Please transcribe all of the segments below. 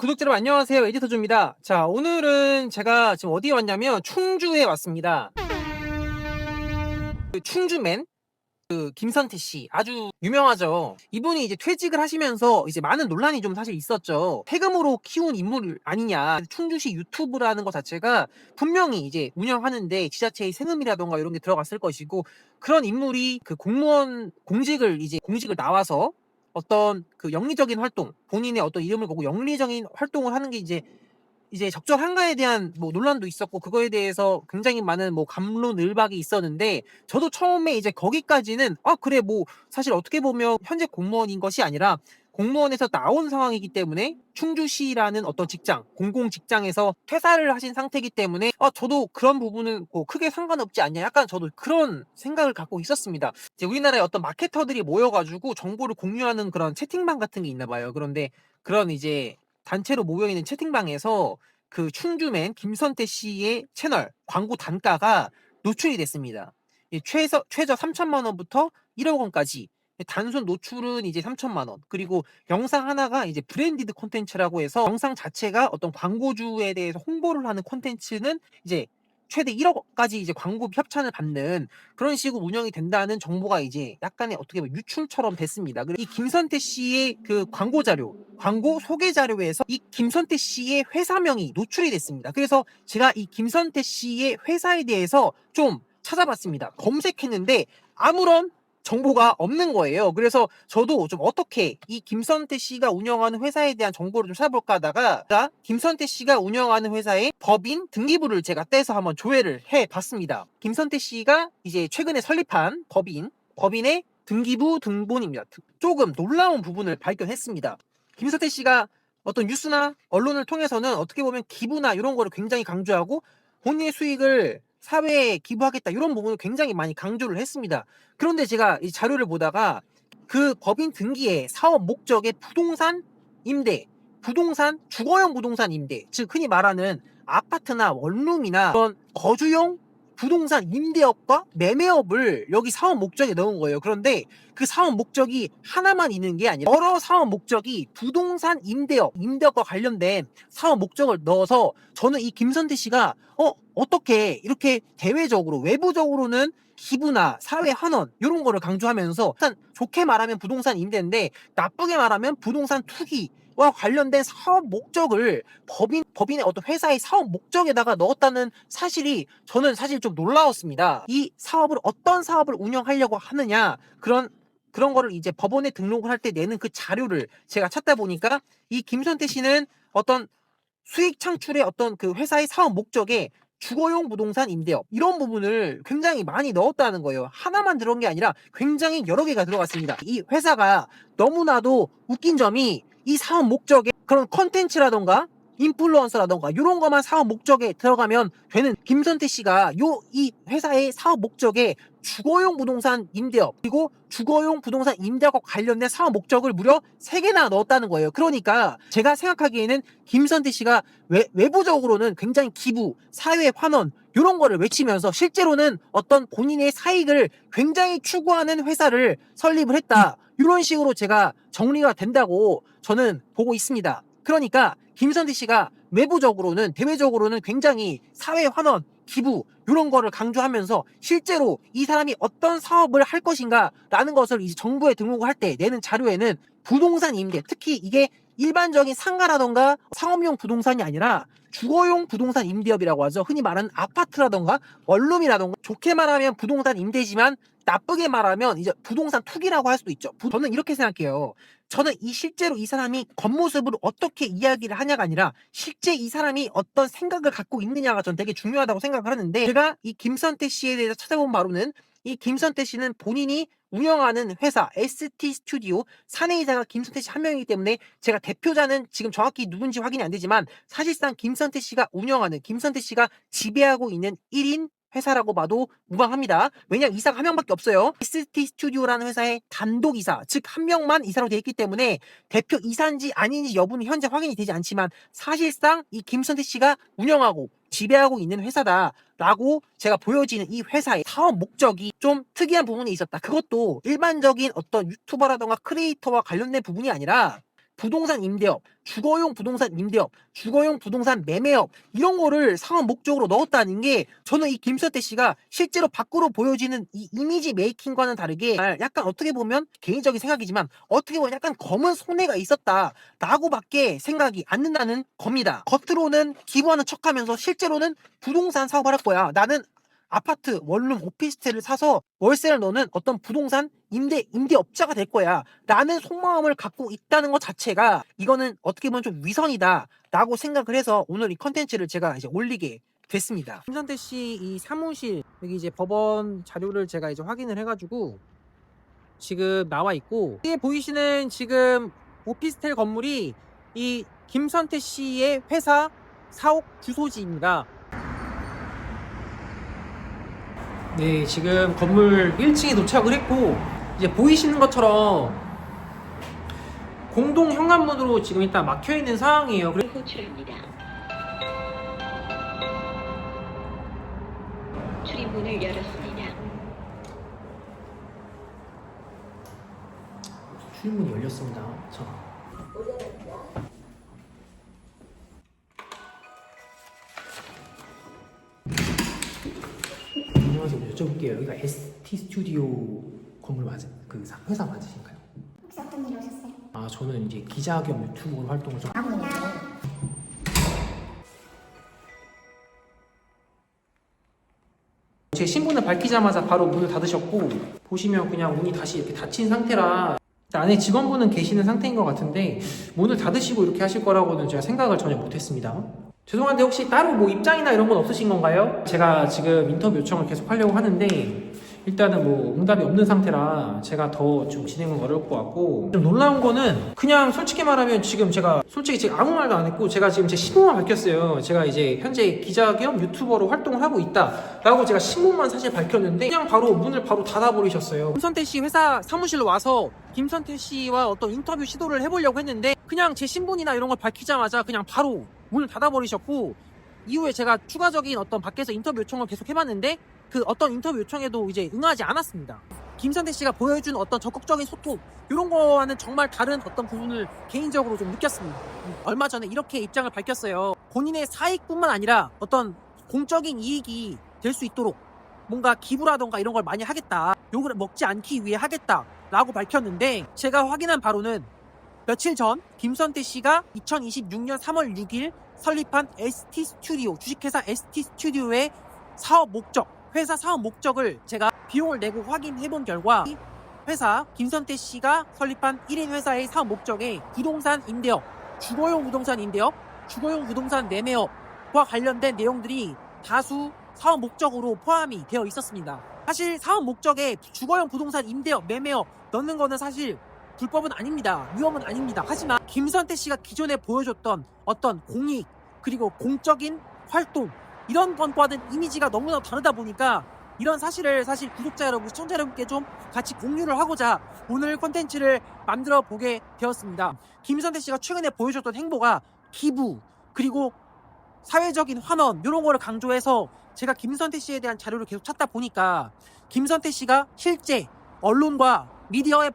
구독자 여러분 안녕하세요. 에디터조입니다. 자, 오늘은 제가 지금 어디에 왔냐면 충주에 왔습니다. 그 충주맨 김선태 씨 아주 유명하죠. 이분이 이제 퇴직을 하시면서 이제 많은 논란이 좀 사실 있었죠. 세금으로 키운 인물 아니냐. 충주시 유튜브라는 것 자체가 분명히 이제 운영하는데 지자체의 세금이라던가 이런 게 들어갔을 것이고, 그런 인물이 그 공무원 공직을 나와서 어떤 그 영리적인 활동, 본인의 어떤 이름을 보고 영리적인 활동을 하는 게 이제 적절한가에 대한 뭐 논란도 있었고, 그거에 대해서 굉장히 많은 뭐 갑론을박이 있었는데, 저도 처음에 이제 거기까지는 그래 뭐 사실 어떻게 보면 현재 공무원인 것이 아니라 공무원에서 나온 상황이기 때문에 충주시라는 어떤 직장, 공공 직장에서 퇴사를 하신 상태이기 때문에 저도 그런 부분은 뭐 크게 상관없지 않냐, 약간 저도 그런 생각을 갖고 있었습니다. 이제 우리나라에 어떤 마케터들이 모여가지고 정보를 공유하는 그런 채팅방 같은 게 있나 봐요. 그런데 그런 이제 단체로 모여있는 채팅방에서 그 충주맨 김선태 씨의 채널 광고 단가가 노출이 됐습니다. 최저 3천만 원부터 1억 원까지 단순 노출은 이제 3천만 원, 그리고 영상 하나가 이제 브랜디드 콘텐츠라고 해서 영상 자체가 어떤 광고주에 대해서 홍보를 하는 콘텐츠는 이제 최대 1억까지 이제 광고 협찬을 받는 그런 식으로 운영이 된다는 정보가 이제 약간의 어떻게 보면 유출처럼 됐습니다. 이 김선태 씨의 그 광고 자료, 광고 소개 자료에서 이 김선태 씨의 회사명이 노출이 됐습니다. 그래서 제가 이 김선태 씨의 회사에 대해서 좀 찾아봤습니다. 검색했는데 아무런 정보가 없는 거예요. 그래서 저도 좀 어떻게 이 김선태 씨가 운영하는 회사에 대한 정보를 좀 찾아볼까 하다가 김선태 씨가 운영하는 회사의 법인 등기부를 제가 떼서 한번 조회를 해봤습니다. 김선태 씨가 이제 최근에 설립한 법인의 등기부 등본입니다. 조금 놀라운 부분을 발견했습니다. 김선태 씨가 어떤 뉴스나 언론을 통해서는 어떻게 보면 기부나 이런 거를 굉장히 강조하고, 본인의 수익을 사회에 기부하겠다 이런 부분을 굉장히 많이 강조를 했습니다. 그런데 제가 이 자료를 보다가 그 법인 등기에 사업 목적의 부동산 임대, 주거용 부동산 임대, 즉 흔히 말하는 아파트나 원룸이나 그런 거주용 부동산 임대업과 매매업을 여기 사업 목적에 넣은 거예요. 그런데 그 사업 목적이 하나만 있는 게 아니라 여러 사업 목적이 부동산 임대업과 관련된 사업 목적을 넣어서, 저는 이 김선태 씨가 어떻게 이렇게 대외적으로 외부적으로는 기부나 사회 환원 이런 거를 강조하면서, 일단 좋게 말하면 부동산 임대인데 나쁘게 말하면 부동산 투기와 관련된 사업 목적을 법인의 어떤 회사의 사업 목적에다가 넣었다는 사실이 저는 사실 좀 놀라웠습니다. 이 사업을 어떤 사업을 운영하려고 하느냐, 그런 거를 이제 법원에 등록을 할 때 내는 그 자료를 제가 찾다 보니까 이 김선태 씨는 어떤 수익 창출의 어떤 그 회사의 사업 목적에 주거용 부동산 임대업 이런 부분을 굉장히 많이 넣었다는 거예요. 하나만 들어간 게 아니라 굉장히 여러 개가 들어갔습니다. 이 회사가 너무나도 웃긴 점이 이 사업 목적에 그런 컨텐츠라던가 인플루언서라던가 이런 것만 사업 목적에 들어가면 되는 김선태 씨가 이 회사의 사업 목적에 주거용 부동산 임대업 그리고 주거용 부동산 임대업과 관련된 사업 목적을 무려 3개나 넣었다는 거예요. 그러니까 제가 생각하기에는 김선태 씨가 외부적으로는 굉장히 기부, 사회 환원 이런 거를 외치면서 실제로는 어떤 본인의 사익을 굉장히 추구하는 회사를 설립을 했다, 이런 식으로 제가 정리가 된다고 저는 보고 있습니다. 그러니까 김선태 씨가 외부적으로는 대외적으로는 굉장히 사회 환원, 기부 이런 거를 강조하면서 실제로 이 사람이 어떤 사업을 할 것인가 라는 것을 이제 정부에 등록을 할 때 내는 자료에는 부동산 임대, 특히 이게 일반적인 상가라던가 상업용 부동산이 아니라 주거용 부동산 임대업이라고 하죠. 흔히 말하는 아파트라던가 원룸이라던가, 좋게 말하면 부동산 임대지만 나쁘게 말하면 이제 부동산 투기라고 할 수도 있죠. 저는 이렇게 생각해요. 저는 실제로 이 사람이 겉모습으로 어떻게 이야기를 하냐가 아니라 실제 이 사람이 어떤 생각을 갖고 있느냐가 전 되게 중요하다고 생각을 하는데, 제가 이 김선태 씨에 대해서 찾아본 바로는 이 김선태 씨는 본인이 운영하는 회사 ST 스튜디오 사내이사가 김선태 씨 한 명이기 때문에 제가 대표자는 지금 정확히 누군지 확인이 안 되지만, 사실상 김선태 씨가 운영하는, 김선태 씨가 지배하고 있는 1인 회사라고 봐도 무방합니다. 왜냐면 이사가 한 명밖에 없어요. ST 스튜디오라는 회사의 단독 이사, 즉 한 명만 이사로 되어 있기 때문에 대표 이사인지 아닌지 여부는 현재 확인이 되지 않지만, 사실상 이 김선태 씨가 운영하고 지배하고 있는 회사다라고 제가 보여지는 이 회사의 사업 목적이 좀 특이한 부분이 있었다. 그것도 일반적인 어떤 유튜버라던가 크리에이터와 관련된 부분이 아니라 부동산 임대업, 주거용 부동산 임대업, 주거용 부동산 매매업 이런 거를 사업 목적으로 넣었다는 게 저는 이 김선태 씨가 실제로 밖으로 보여지는 이 이미지 메이킹과는 다르게 약간 어떻게 보면 개인적인 생각이지만 어떻게 보면 약간 검은 손해가 있었다라고밖에 생각이 안 든다는 겁니다. 겉으로는 기부하는 척하면서 실제로는 부동산 사업을 할 거야. 나는 아파트, 원룸, 오피스텔을 사서 월세를 넣는 어떤 부동산 임대업자가 될 거야 라는 속마음을 갖고 있다는 것 자체가 이거는 어떻게 보면 좀 위선이다 라고 생각을 해서 오늘 이 컨텐츠를 제가 이제 올리게 됐습니다. 김선태 씨 이 사무실 여기 이제 법원 자료를 제가 이제 확인을 해가지고 지금 나와 있고, 뒤에 보이시는 지금 오피스텔 건물이 이 김선태 씨의 회사 사옥 주소지입니다. 네, 지금 건물 1층에 도착을 했고, 이제 보이시는 것처럼 공동 현관문으로 지금 일단 막혀 있는 상황이에요. 호출합니다. 출입문을 열었습니다. 출입문이 열렸습니다. 자. 안녕하세요. 여쭤볼게요. 여기가 ST 스튜디오 건물 그 회사 맞으신가요? 혹시 어떤 일이 오셨어요? 아, 저는 이제 기자 겸 유튜버 활동을 좀 하고 있는데 제 신분을 밝히자마자 바로 문을 닫으셨고, 보시면 그냥 문이 다시 이렇게 닫힌 상태라 안에 직원분은 계시는 상태인 것 같은데 문을 닫으시고 이렇게 하실 거라고는 제가 생각을 전혀 못했습니다. 죄송한데 혹시 따로 뭐 입장이나 이런 건 없으신 건가요? 제가 지금 인터뷰 요청을 계속 하려고 하는데 일단은 뭐 응답이 없는 상태라 제가 더 좀 진행은 어려울 것 같고, 좀 놀라운 거는 그냥 솔직히 말하면 지금 제가 아무 말도 안 했고 제가 지금 제 신분만 밝혔어요. 제가 이제 현재 기자 겸 유튜버로 활동을 하고 있다라고 제가 신분만 사실 밝혔는데 그냥 바로 문을 바로 닫아버리셨어요. 김선태 씨 회사 사무실로 와서 김선태 씨와 어떤 인터뷰 시도를 해보려고 했는데 그냥 제 신분이나 이런 걸 밝히자마자 그냥 바로 문을 닫아버리셨고, 이후에 제가 추가적인 어떤 밖에서 인터뷰 요청을 계속 해봤는데 그 어떤 인터뷰 요청에도 이제 응하지 않았습니다. 김선태 씨가 보여준 어떤 적극적인 소통 이런 거와는 정말 다른 어떤 부분을 개인적으로 좀 느꼈습니다. 얼마 전에 이렇게 입장을 밝혔어요. 본인의 사익뿐만 아니라 어떤 공적인 이익이 될 수 있도록 뭔가 기부라던가 이런 걸 많이 하겠다, 욕을 먹지 않기 위해 하겠다 라고 밝혔는데, 제가 확인한 바로는 며칠 전 김선태 씨가 2026년 3월 6일 설립한 ST 스튜디오, 주식회사 ST 스튜디오의 사업 목적, 회사 사업 목적을 제가 비용을 내고 확인해 본 결과 이 회사 김선태 씨가 설립한 1인 회사의 사업 목적에 부동산 임대업, 주거용 부동산 임대업, 주거용 부동산 매매업과 관련된 내용들이 다수 사업 목적으로 포함이 되어 있었습니다. 사실 사업 목적에 주거용 부동산 임대업, 매매업 넣는 거는 사실 불법은 아닙니다. 위험은 아닙니다. 하지만 김선태 씨가 기존에 보여줬던 어떤 공익 그리고 공적인 활동 이런 것과는 이미지가 너무나 다르다 보니까 이런 사실을 사실 구독자 여러분, 시청자 여러분께 좀 같이 공유를 하고자 오늘 콘텐츠를 만들어 보게 되었습니다. 김선태 씨가 최근에 보여줬던 행보가 기부 그리고 사회적인 환원 이런 거를 강조해서 제가 김선태 씨에 대한 자료를 계속 찾다 보니까 김선태 씨가 실제 언론과 미디어에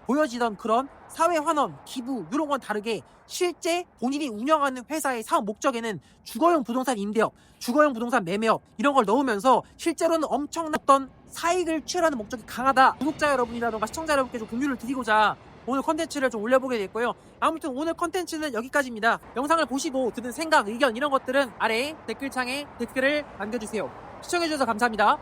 보여지던 그런 사회 환원, 기부 이런 건 다르게 실제 본인이 운영하는 회사의 사업 목적에는 주거용 부동산 임대업, 주거용 부동산 매매업 이런 걸 넣으면서 실제로는 엄청난 어떤 사익을 취하려는 목적이 강하다. 구독자 여러분이라든가 시청자 여러분께 좀 공유를 드리고자 오늘 컨텐츠를 좀 올려보게 됐고요. 아무튼 오늘 컨텐츠는 여기까지입니다. 영상을 보시고 드는 생각, 의견 이런 것들은 아래 댓글창에 댓글을 남겨주세요. 시청해주셔서 감사합니다.